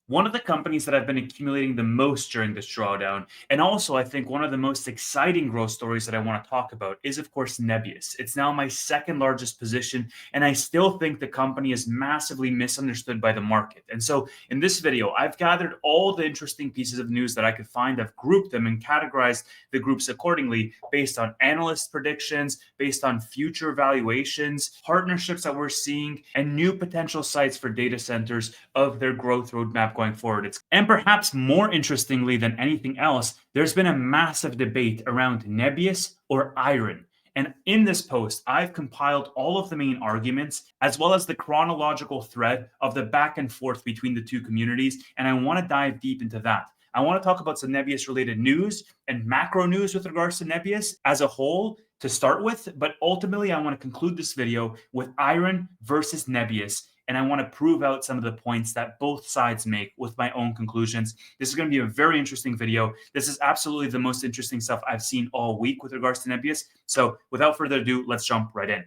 One of the companies that I've been accumulating the most during this drawdown, and also I think one of the most exciting growth stories that I want to talk about is, of course, Nebius. It's now my second largest position, and I still think the company is massively misunderstood by the market. And so in this video, I've gathered all the interesting pieces of news that I could find. I've grouped them and categorized the groups accordingly based on analyst predictions, based on future valuations, partnerships that we're seeing, and new potential sites for data centers of their growth roadmap going forward. And perhaps more interestingly than anything else, there's been a massive debate around Nebius or IREN. And in this post, I've compiled all of the main arguments as well as the chronological thread of the back and forth between the two communities. And I want to dive deep into that. I want to talk about some Nebius related news and macro news with regards to Nebius as a whole to start with. But ultimately, I want to conclude this video with IREN versus Nebius. And I want to prove out some of the points that both sides make with my own conclusions. This is going to be a very interesting video. This is absolutely the most interesting stuff I've seen all week with regards to Nebius. So without further ado, let's jump right in.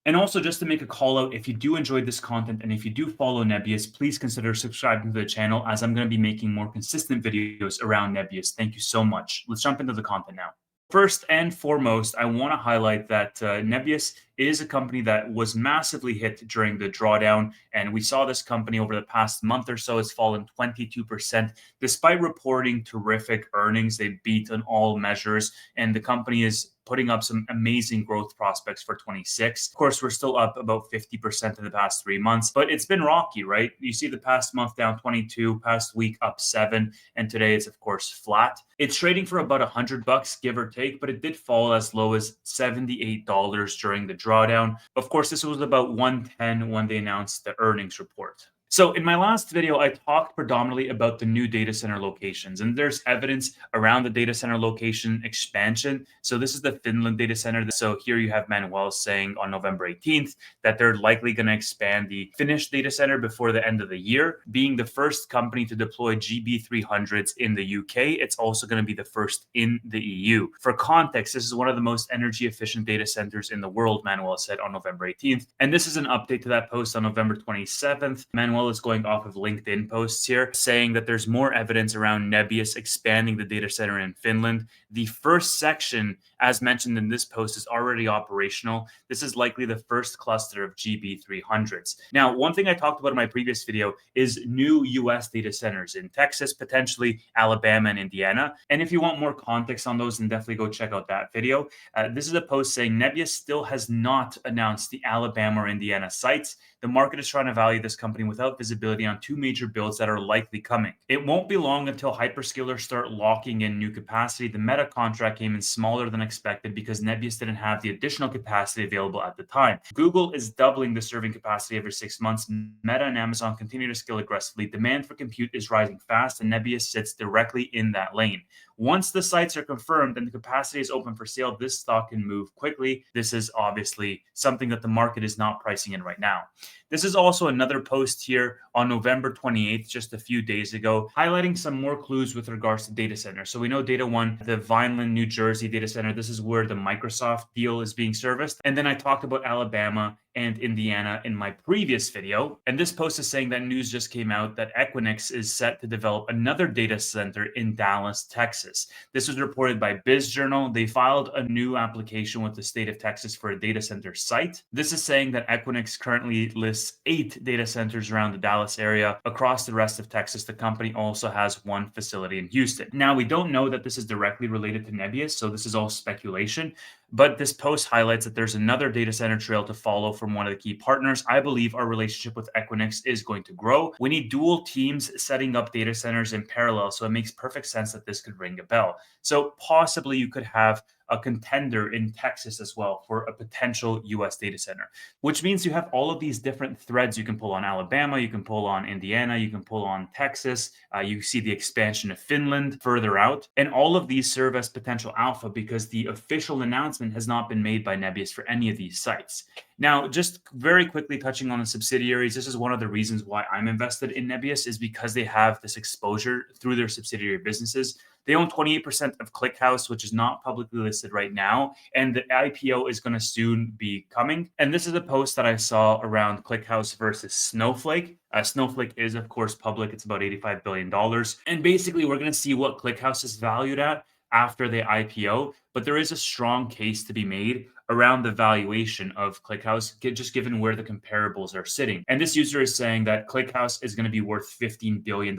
And also, just to make a call out, if you do enjoy this content and if you do follow Nebius, please consider subscribing to the channel as I'm going to be making more consistent videos around Nebius. Thank you so much. Let's jump into the content now. First and foremost, I want to highlight that Nebius is a company that was massively hit during the drawdown. And we saw this company over the past month or so has fallen 22%. Despite reporting terrific earnings, they beat on all measures. And the company is putting up some amazing growth prospects for 26. Of course, we're still up about 50% in the past 3 months, but it's been rocky, right? You see the past month down 22, past week up 7, and today it's of course flat. It's trading for about $100, give or take, but it did fall as low as $78 during the drawdown. Of course, this was about 110 when they announced the earnings report. So in my last video, I talked predominantly about the new data center locations, and there's evidence around the data center location expansion. So this is the Finland data center. So here you have Manuel saying on November 18th that they're likely going to expand the Finnish data center before the end of the year. Being the first company to deploy GB300s in the UK, it's also going to be the first in the EU. For context, this is one of the most energy efficient data centers in the world, Manuel said on November 18th. And this is an update to that post on November 27th. Manuel is going off of LinkedIn posts here, saying that there's more evidence around Nebius expanding the data center in Finland. The first section, as mentioned in this post, is already operational. This is likely the first cluster of GB300s. Now, one thing I talked about in my previous video is new US data centers in Texas, potentially Alabama and Indiana. And if you want more context on those, then definitely go check out that video. This is a post saying Nebius still has not announced the Alabama or Indiana sites. The market is trying to value this company without visibility on two major builds that are likely coming. It won't be long until hyperscalers start locking in new capacity. The Meta contract came in smaller than expected because Nebius didn't have the additional capacity available at the time. Google is doubling the serving capacity every 6 months. Meta and Amazon continue to scale aggressively. Demand for compute is rising fast, and Nebius sits directly in that lane. Once the sites are confirmed and the capacity is open for sale, this stock can move quickly. This is obviously something that the market is not pricing in right now. This is also another post here on November 28th, just a few days ago, highlighting some more clues with regards to data centers. So we know Data One, the Vineland, New Jersey data center, this is where the Microsoft deal is being serviced. And then I talked about Alabama and Indiana in my previous video. And this post is saying that news just came out that Equinix is set to develop another data center in Dallas, Texas. This was reported by BizJournal. They filed a new application with the state of Texas for a data center site. This is saying that Equinix currently lists 8 data centers around the Dallas area. Across the rest of Texas, the company also has 1 facility in Houston. Now, we don't know that this is directly related to Nebius, so this is all speculation. But this post highlights that there's another data center trail to follow from one of the key partners. I believe our relationship with Equinix is going to grow. We need dual teams setting up data centers in parallel, so it makes perfect sense that this could ring a bell. So possibly you could have a contender in Texas as well for a potential US data center, which means you have all of these different threads you can pull on Alabama, you can pull on Indiana, you can pull on Texas, you see the expansion of Finland further out, and all of these serve as potential alpha because the official announcement has not been made by Nebius for any of these sites. Now, just very quickly touching on the subsidiaries, this is one of the reasons why I'm invested in Nebius is because they have this exposure through their subsidiary businesses They own 28% of ClickHouse, which is not publicly listed right now, and the IPO is going to soon be coming. And this is a post that I saw around ClickHouse versus Snowflake. Snowflake is, of course, public. It's about $85 billion. And basically, we're going to see what ClickHouse is valued at after the IPO. But there is a strong case to be made around the valuation of ClickHouse, just given where the comparables are sitting. And this user is saying that ClickHouse is going to be worth $15 billion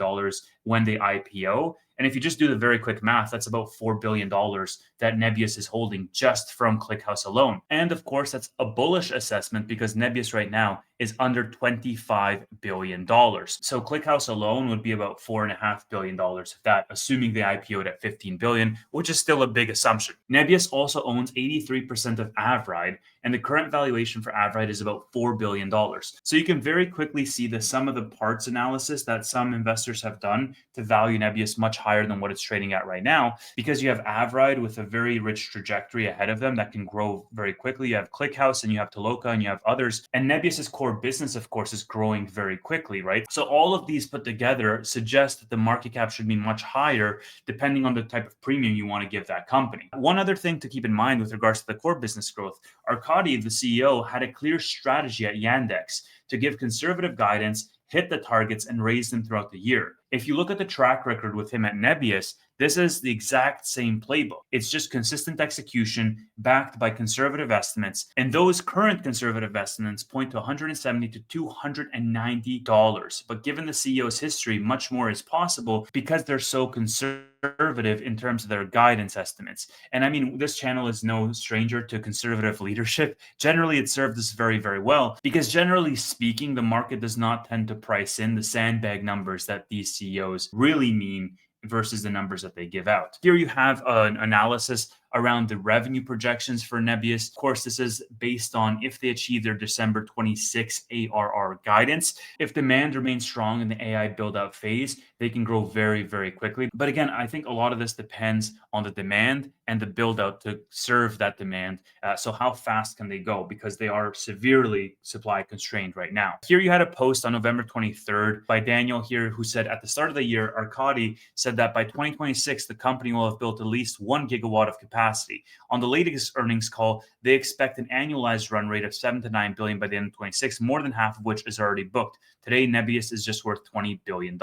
when they IPO. And if you just do the very quick math, that's about $4 billion that Nebius is holding just from ClickHouse alone. And of course, that's a bullish assessment because Nebius right now is under $25 billion. So ClickHouse alone would be about $4.5 billion of that, assuming they IPO'd at $15 billion, which is still a big assumption. Nebius also owns 83% of Avride, and the current valuation for Avride is about $4 billion. So you can very quickly see the sum of the parts analysis that some investors have done to value Nebius much higher than what it's trading at right now, because you have Avride with a very rich trajectory ahead of them that can grow very quickly. You have ClickHouse and you have Toloka and you have others. And Nebius's core business, of course, is growing very quickly, right? So all of these put together suggest that the market cap should be much higher depending on the type of premium you want to give that company. One other thing to keep in mind with regards to the core business growth, Arkady, the CEO, had a clear strategy at Yandex to give conservative guidance, hit the targets, and raise them throughout the year. If you look at the track record with him at Nebius, this is the exact same playbook. It's just consistent execution backed by conservative estimates. And those current conservative estimates point to $170 to $290. But given the CEO's history, much more is possible because they're so conservative in terms of their guidance estimates. And I mean, this channel is no stranger to conservative leadership. Generally, it served us very, very well because generally speaking, the market does not tend to price in the sandbag numbers that these CEOs really mean versus the numbers that they give out. Here you have an analysis around the revenue projections for Nebius. Of course, this is based on if they achieve their December 26 ARR guidance. If demand remains strong in the AI build-out phase, they can grow very, very quickly. But again, I think a lot of this depends on the demand and the build-out to serve that demand. So how fast can they go? Because they are severely supply constrained right now. Here you had a post on November 23rd by Daniel here who said at the start of the year, Arkady said that by 2026, the company will have built at least 1 gigawatt of capacity. On the latest earnings call, they expect an annualized run rate of 7 to 9 billion by the end of 26, more than half of which is already booked. Today, Nebius is just worth $20 billion.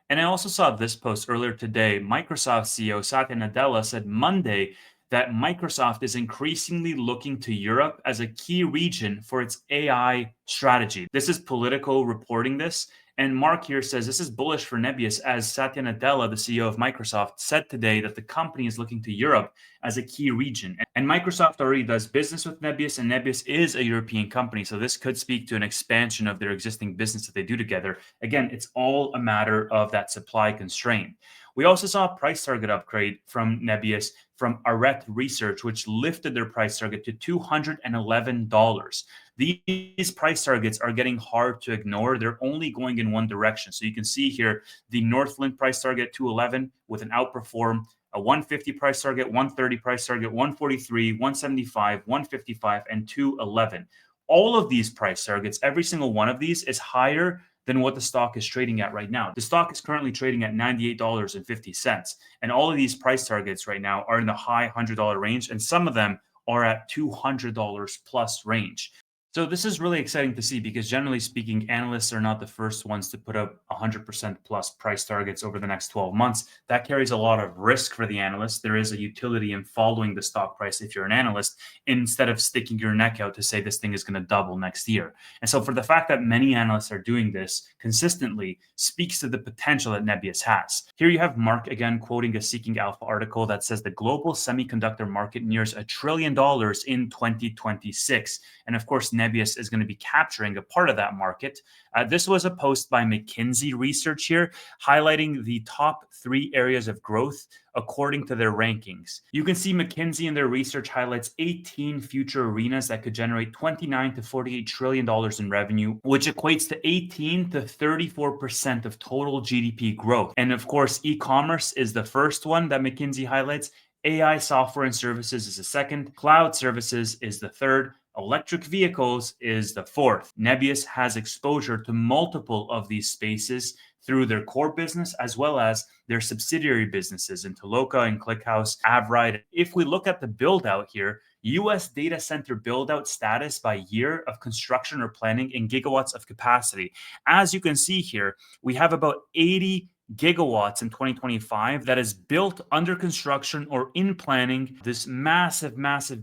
And I also saw this post earlier today. Microsoft CEO Satya Nadella said Monday that Microsoft is increasingly looking to Europe as a key region for its AI strategy. This is Politico reporting this. And Mark here says this is bullish for Nebius as Satya Nadella, the CEO of Microsoft, said today that the company is looking to Europe as a key region. And Microsoft already does business with Nebius, and Nebius is a European company. So this could speak to an expansion of their existing business that they do together. Again, it's all a matter of that supply constraint. We also saw a price target upgrade from Nebius from Arete Research, which lifted their price target to $211. These price targets are getting hard to ignore. They're only going in one direction. So you can see here the Northland price target 211 with an outperform, a 150 price target, 130 price target, 143, 175, 155, and 211. All of these price targets, every single one of these is higher than what the stock is trading at right now. The stock is currently trading at $98.50. And all of these price targets right now are in the high $100 range, and some of them are at $200 plus range. So this is really exciting to see because generally speaking, analysts are not the first ones to put up 100% plus price targets over the next 12 months. That carries a lot of risk for the analyst. There is a utility in following the stock price if you're an analyst, instead of sticking your neck out to say this thing is going to double next year. And so for the fact that many analysts are doing this consistently speaks to the potential that Nebius has. Here you have Mark again quoting a Seeking Alpha article that says the global semiconductor market nears $1 trillion in 2026. And of course, Nebius is going to be capturing a part of that market. This was a post by McKinsey Research here, highlighting the top 3 areas of growth according to their rankings. You can see McKinsey in their research highlights 18 future arenas that could generate $29 to $48 trillion in revenue, which equates to 18 to 34% of total GDP growth. And of course, e-commerce is the first one that McKinsey highlights. AI software and services is the second. Cloud services is the third. Electric vehicles is the fourth. Nebius has exposure to multiple of these spaces through their core business as well as their subsidiary businesses in Toloka and ClickHouse, Avride. If we look at the build out here, US data center build out status by year of construction or planning in gigawatts of capacity. As you can see here, we have about 80 gigawatts in 2025 that is built under construction or in planning. This massive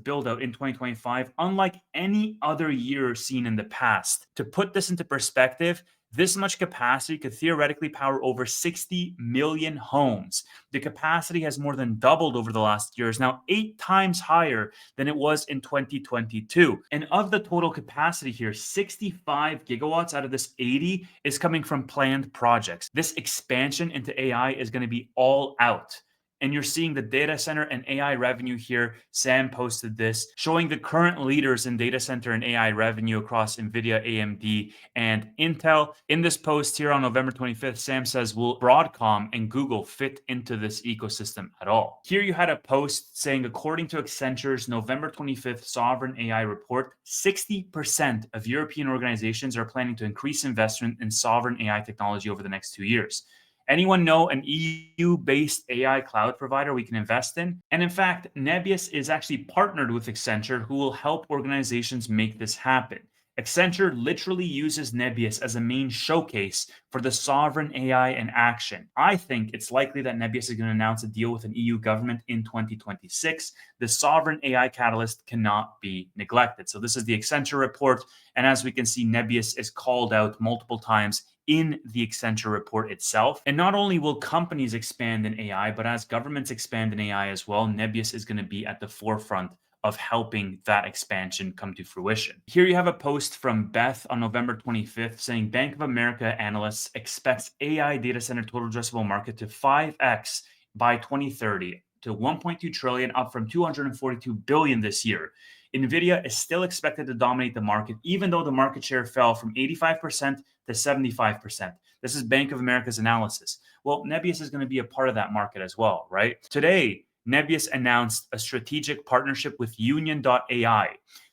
build out in 2025, unlike any other year seen in the past. To put this into perspective, this much capacity could theoretically power over 60 million homes. The capacity has more than doubled over the last years, now 8 times higher than it was in 2022. And of the total capacity here, 65 gigawatts out of this 80 is coming from planned projects. This expansion into AI is going to be all out. And you're seeing the data center and AI revenue here. Sam posted this, showing the current leaders in data center and AI revenue across NVIDIA, AMD, and Intel. In this post here on November 25th, Sam says, will Broadcom and Google fit into this ecosystem at all? Here you had a post saying, according to Accenture's November 25th Sovereign AI report, 60% of European organizations are planning to increase investment in sovereign AI technology over the next 2 years. Anyone know an EU-based AI cloud provider we can invest in? And in fact, Nebius is actually partnered with Accenture, who will help organizations make this happen. Accenture literally uses Nebius as a main showcase for the sovereign AI in action. I think it's likely that Nebius is going to announce a deal with an EU government in 2026. The sovereign AI catalyst cannot be neglected. So this is the Accenture report. And as we can see, Nebius is called out multiple times in the Accenture report itself. And not only will companies expand in AI, but as governments expand in AI as well, Nebius is going to be at the forefront of helping that expansion come to fruition. Here you have a post from Beth on November 25th saying Bank of America analysts expects AI data center total addressable market to 5x by 2030 to 1.2 trillion, up from 242 billion this year. NVIDIA is still expected to dominate the market, even though the market share fell from 85% to 75%. This is Bank of America's analysis. Well, Nebius is going to be a part of that market as well, right? Today, Nebius announced a strategic partnership with Union.ai.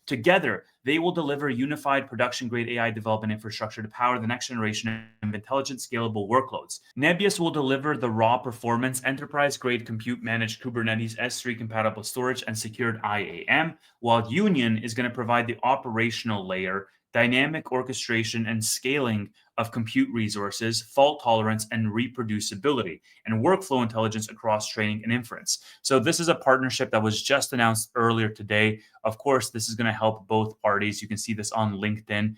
Together, they will deliver unified production-grade AI development infrastructure to power the next generation of intelligent, scalable workloads. Nebius will deliver the raw performance, enterprise-grade compute managed Kubernetes S3-compatible storage and secured IAM, while Union is going to provide the operational layer, dynamic orchestration and scaling of compute resources, fault tolerance, and reproducibility, and workflow intelligence across training and inference. So this is a partnership that was just announced earlier today. Of course, this is going to help both parties. You can see this on LinkedIn.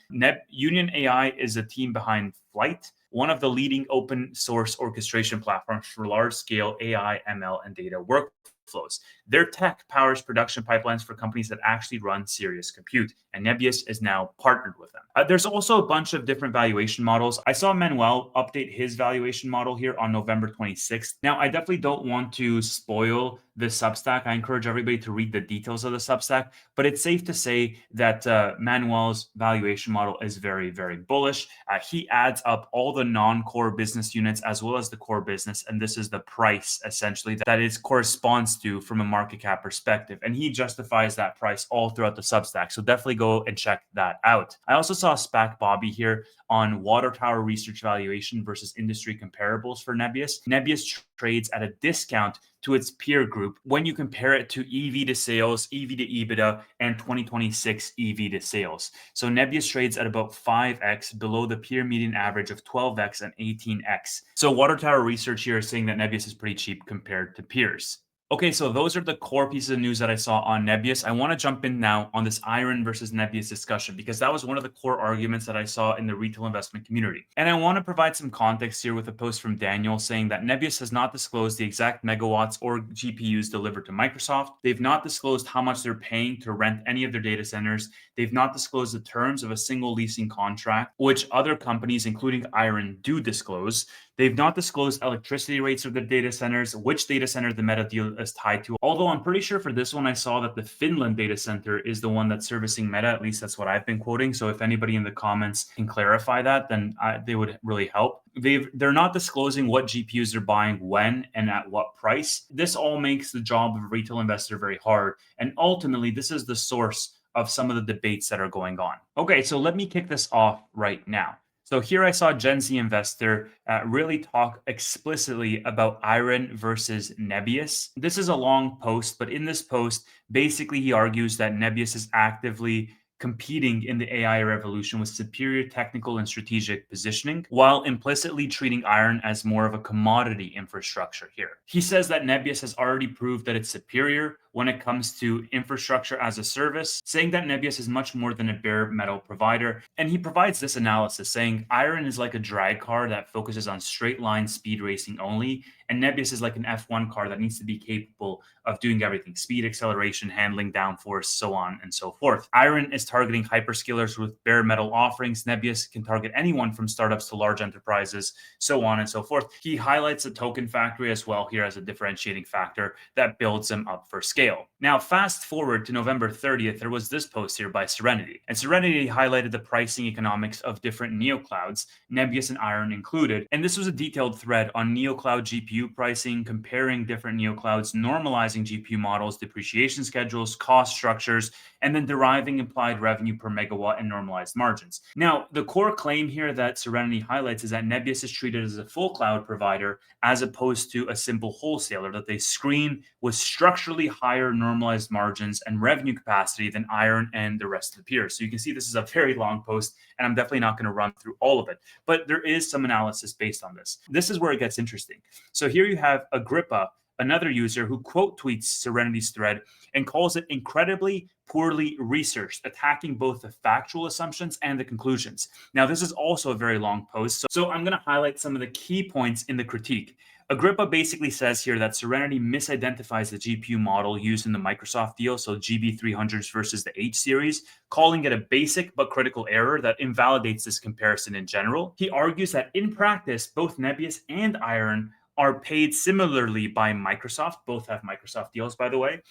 Union AI is a team behind Flight, one of the leading open source orchestration platforms for large-scale AI, ML, and data workflows. Their tech powers production pipelines for companies that actually run serious compute, and Nebius is now partnered with them. There's also a bunch of different valuation models. I saw Manuel update his valuation model here on November 26th. Now, I definitely don't want to spoil the Substack. I encourage everybody to read the details of the Substack, but it's safe to say that Manuel's valuation model is very, very bullish. He adds up all the non-core business units as well as the core business, and this is the price essentially that it corresponds to from a market cap perspective, and he justifies that price all throughout the Substack. So definitely go and check that out. I also saw SPAC Bobby here on Water Tower Research valuation versus industry comparables for Nebius. Nebius trades at a discount to its peer group when you compare it to EV to sales, EV to EBITDA, and 2026 EV to sales. So Nebius trades at about 5x below the peer median average of 12x and 18x. So Water Tower Research here is saying that Nebius is pretty cheap compared to peers. Okay, so those are the core pieces of news that I saw on Nebius. I want to jump in now on this IREN versus Nebius discussion because that was one of the core arguments that I saw in the retail investment community. And I want to provide some context here with a post from Daniel saying that Nebius has not disclosed the exact megawatts or GPUs delivered to Microsoft. They've not disclosed how much they're paying to rent any of their data centers. They've not disclosed the terms of a single leasing contract, which other companies, including IREN, do disclose. They've not disclosed electricity rates of the data centers, which data center the Meta deal is tied to. Although I'm pretty sure for this one, I saw that the Finland data center is the one that's servicing Meta. At least that's what I've been quoting. So if anybody in the comments can clarify that, then they would really help. They're not disclosing what GPUs they're buying, when, and at what price. This all makes the job of a retail investor very hard. And ultimately, this is the source of some of the debates that are going on. Okay, so let me kick this off right now. So here I saw Gen Z Investor really talk explicitly about IREN versus Nebius. This is a long post, but in this post, basically he argues that Nebius is actively competing in the AI revolution with superior technical and strategic positioning, while implicitly treating IREN as more of a commodity infrastructure here. He says that Nebius has already proved that it's superior when it comes to infrastructure as a service, saying that Nebius is much more than a bare metal provider. And he provides this analysis saying IREN is like a drag car that focuses on straight line speed racing only, and Nebius is like an F1 car that needs to be capable of doing everything: speed, acceleration, handling, downforce, so on and so forth. IREN is targeting hyperscalers with bare metal offerings. Nebius can target anyone from startups to large enterprises, so on and so forth. He highlights the token factory as well here as a differentiating factor that builds them up for scale. Now, fast forward to November 30th, there was this post here by Serenity. And Serenity highlighted the pricing economics of different neoclouds, Nebius and IREN included. And this was a detailed thread on neocloud GPU pricing, comparing different neoclouds, normalizing GPU models, depreciation schedules, cost structures, and then deriving implied revenue per megawatt and normalized margins. Now, the core claim here that Serenity highlights is that Nebius is treated as a full cloud provider as opposed to a simple wholesaler, that they screen with structurally higher normalized margins and revenue capacity than IREN and the rest of the peers. So you can see this is a very long post, and I'm definitely not going to run through all of it, but there is some analysis based on this. This is where it gets interesting. So here you have Agrippa, another user, who quote tweets Serenity's thread and calls it incredibly poorly researched, attacking both the factual assumptions and the conclusions. Now, this is also a very long post, so I'm going to highlight some of the key points in the critique. Agrippa basically says here that Serenity misidentifies the GPU model used in the Microsoft deal, so GB300s versus the H series, calling it a basic but critical error that invalidates this comparison in general. He argues that in practice, both Nebius and IREN are paid similarly by Microsoft. Both have Microsoft deals, by the way.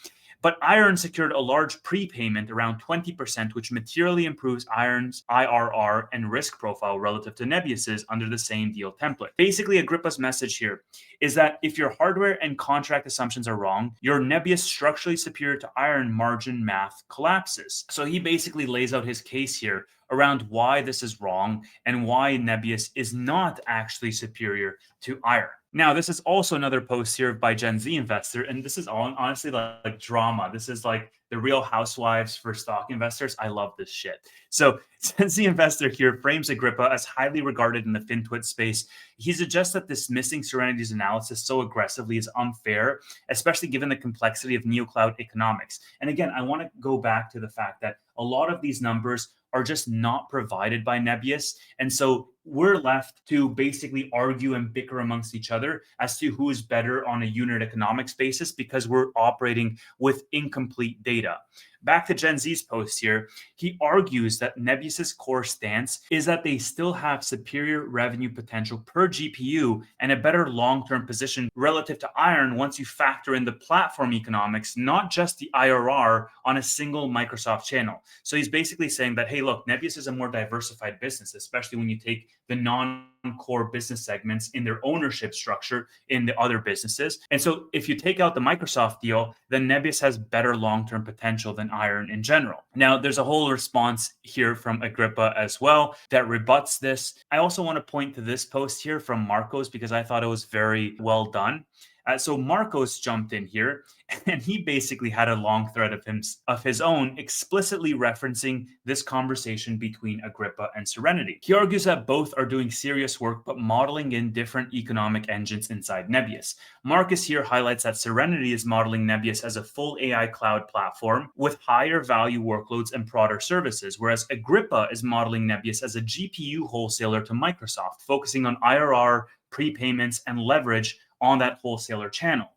But IREN secured a large prepayment, around 20%, which materially improves IREN's IRR and risk profile relative to Nebius's under the same deal template. Basically, Agrippa's message here is that if your hardware and contract assumptions are wrong, your Nebius structurally superior to IREN margin math collapses. So he basically lays out his case here around why this is wrong and why Nebius is not actually superior to IREN. Now, this is also another post here by Gen Z Investor, and this is honestly like drama. This is like the Real Housewives for stock investors. I love this shit. So Gen Z Investor here frames Agrippa as highly regarded in the FinTwit space. He suggests that dismissing Serenity's analysis so aggressively is unfair, especially given the complexity of neocloud economics. And again, I want to go back to the fact that a lot of these numbers are just not provided by Nebius. And so we're left to basically argue and bicker amongst each other as to who is better on a unit economics basis because we're operating with incomplete data. Back to Gen Z's post here, he argues that Nebius's core stance is that they still have superior revenue potential per GPU and a better long-term position relative to IREN once you factor in the platform economics, not just the IRR on a single Microsoft channel. So he's basically saying that, hey, look, Nebius is a more diversified business, especially when you take the non-core business segments in their ownership structure in the other businesses. And so if you take out the Microsoft deal, then Nebius has better long-term potential than IREN in general. Now, there's a whole response here from Agrippa as well that rebuts this. I also want to point to this post here from Marcos because I thought it was very well done. So Marcos jumped in here, and he basically had a long thread of his own, explicitly referencing this conversation between Agrippa and Serenity. He argues that both are doing serious work, but modeling in different economic engines inside Nebius. Marcus here highlights that Serenity is modeling Nebius as a full AI cloud platform with higher value workloads and broader services, whereas Agrippa is modeling Nebius as a GPU wholesaler to Microsoft, focusing on IRR, prepayments, and leverage on that wholesaler channel.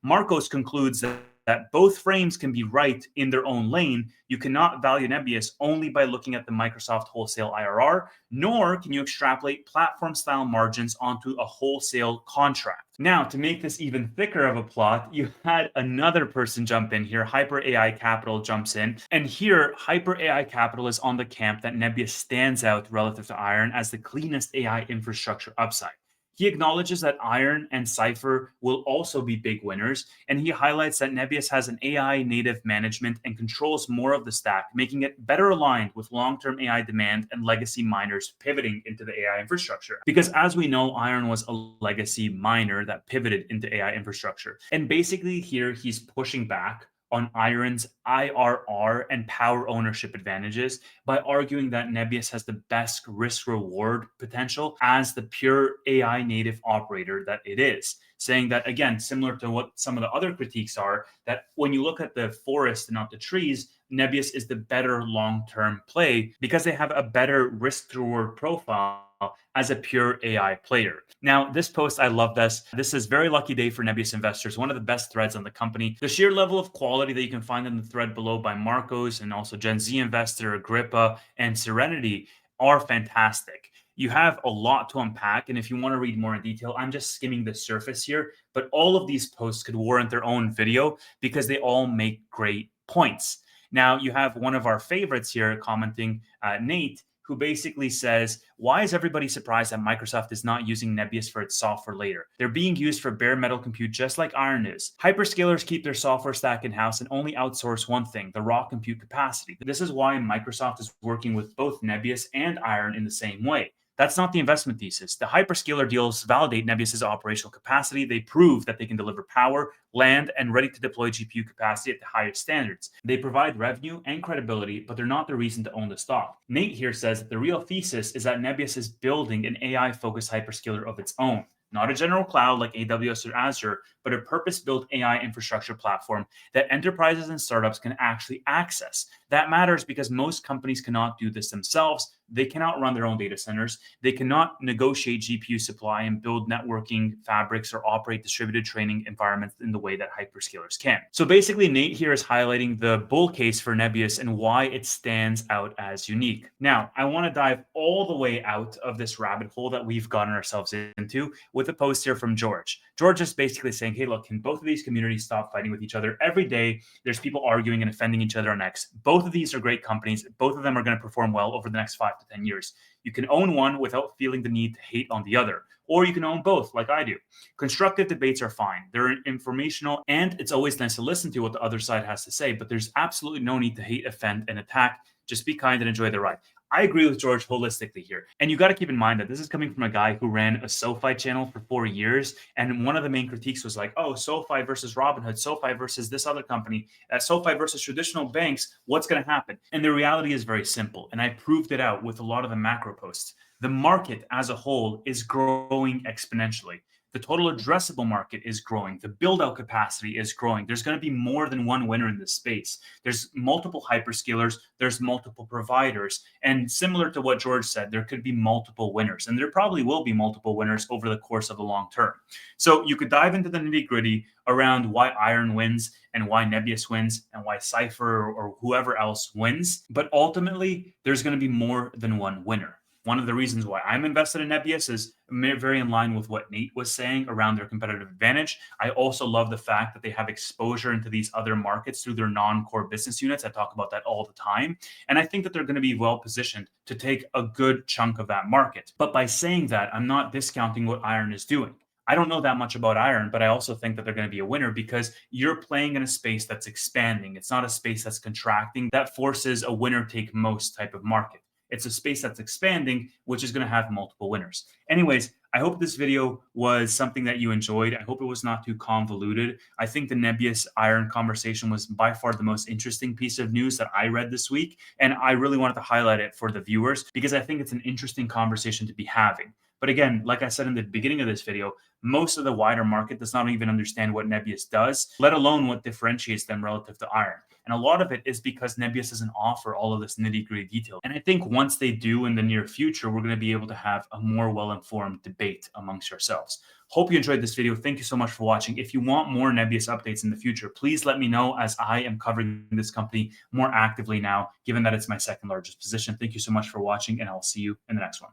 Marcos concludes that both frames can be right in their own lane. You cannot value Nebius only by looking at the Microsoft wholesale IRR, nor can you extrapolate platform-style margins onto a wholesale contract. Now, to make this even thicker of a plot, you had another person jump in here. Hyper AI Capital jumps in. And here, Hyper AI Capital is on the camp that Nebius stands out relative to IREN as the cleanest AI infrastructure upside. He acknowledges that IREN and Cypher will also be big winners, and he highlights that Nebius has an AI native management and controls more of the stack, making it better aligned with long term AI demand and legacy miners pivoting into the AI infrastructure. Because as we know, IREN was a legacy miner that pivoted into AI infrastructure. And basically, here he's pushing back on IREN's IRR and power ownership advantages by arguing that Nebius has the best risk reward potential as the pure AI native operator that it is. Saying that, again, similar to what some of the other critiques are, that when you look at the forest and not the trees, Nebius is the better long term play because they have a better risk reward profile as a pure AI player. Now, this post, I love this. This is very lucky day for Nebius investors, one of the best threads on the company. The sheer level of quality that you can find in the thread below by Marcos and also Gen Z investor, Agrippa, and Serenity are fantastic. You have a lot to unpack. And if you want to read more in detail, I'm just skimming the surface here. But all of these posts could warrant their own video because they all make great points. Now, you have one of our favorites here commenting, Nate, who basically says, why is everybody surprised that Microsoft is not using Nebius for its software layer? They're being used for bare metal compute just like IREN is. Hyperscalers keep their software stack in-house and only outsource one thing, the raw compute capacity. This is why Microsoft is working with both Nebius and IREN in the same way. That's not the investment thesis. The hyperscaler deals validate Nebius's operational capacity. They prove that they can deliver power, land, and ready to deploy GPU capacity at the highest standards. They provide revenue and credibility, but they're not the reason to own the stock. Nate here says that the real thesis is that Nebius is building an AI-focused hyperscaler of its own. Not a general cloud like AWS or Azure, but a purpose-built AI infrastructure platform that enterprises and startups can actually access. That matters because most companies cannot do this themselves. They cannot run their own data centers. They cannot negotiate GPU supply and build networking fabrics or operate distributed training environments in the way that hyperscalers can. So basically, Nate here is highlighting the bull case for Nebius and why it stands out as unique. Now, I want to dive all the way out of this rabbit hole that we've gotten ourselves into with a post here from George. George is basically saying, hey, look, can both of these communities stop fighting with each other? Every day, there's people arguing and offending each other on X. Both of these are great companies. Both of them are going to perform well over the next 5 to 10 years. You can own one without feeling the need to hate on the other, or you can own both like I do. Constructive debates are fine. They're informational, and it's always nice to listen to what the other side has to say, but there's absolutely no need to hate, offend, and attack. Just be kind and enjoy the ride. I agree with George holistically here. And you got to keep in mind that this is coming from a guy who ran a SoFi channel for 4 years. And one of the main critiques was like, oh, SoFi versus Robinhood, SoFi versus this other company, SoFi versus traditional banks. What's going to happen? And the reality is very simple. And I proved it out with a lot of the macro posts. The market as a whole is growing exponentially. The total addressable market is growing. The build-out capacity is growing. There's going to be more than one winner in this space. There's multiple hyperscalers. There's multiple providers. And similar to what George said, there could be multiple winners. And there probably will be multiple winners over the course of the long term. So you could dive into the nitty-gritty around why IREN wins and why Nebius wins and why Cypher or whoever else wins. But ultimately, there's going to be more than one winner. One of the reasons why I'm invested in Nebius is very in line with what Nate was saying around their competitive advantage. I also love the fact that they have exposure into these other markets through their non-core business units. I talk about that all the time. And I think that they're going to be well positioned to take a good chunk of that market. But by saying that, I'm not discounting what IREN is doing. I don't know that much about IREN, but I also think that they're going to be a winner because you're playing in a space that's expanding. It's not a space that's contracting that forces a winner take most type of market. It's a space that's expanding, which is going to have multiple winners. Anyways, I hope this video was something that you enjoyed. I hope it was not too convoluted. I think the Nebius IREN conversation was by far the most interesting piece of news that I read this week. And I really wanted to highlight it for the viewers because I think it's an interesting conversation to be having. But again, like I said in the beginning of this video, most of the wider market does not even understand what Nebius does, let alone what differentiates them relative to IREN. And a lot of it is because Nebius doesn't offer all of this nitty-gritty detail. And I think once they do in the near future, we're going to be able to have a more well-informed debate amongst ourselves. Hope you enjoyed this video. Thank you so much for watching. If you want more Nebius updates in the future, please let me know as I am covering this company more actively now, given that it's my second largest position. Thank you so much for watching, and I'll see you in the next one.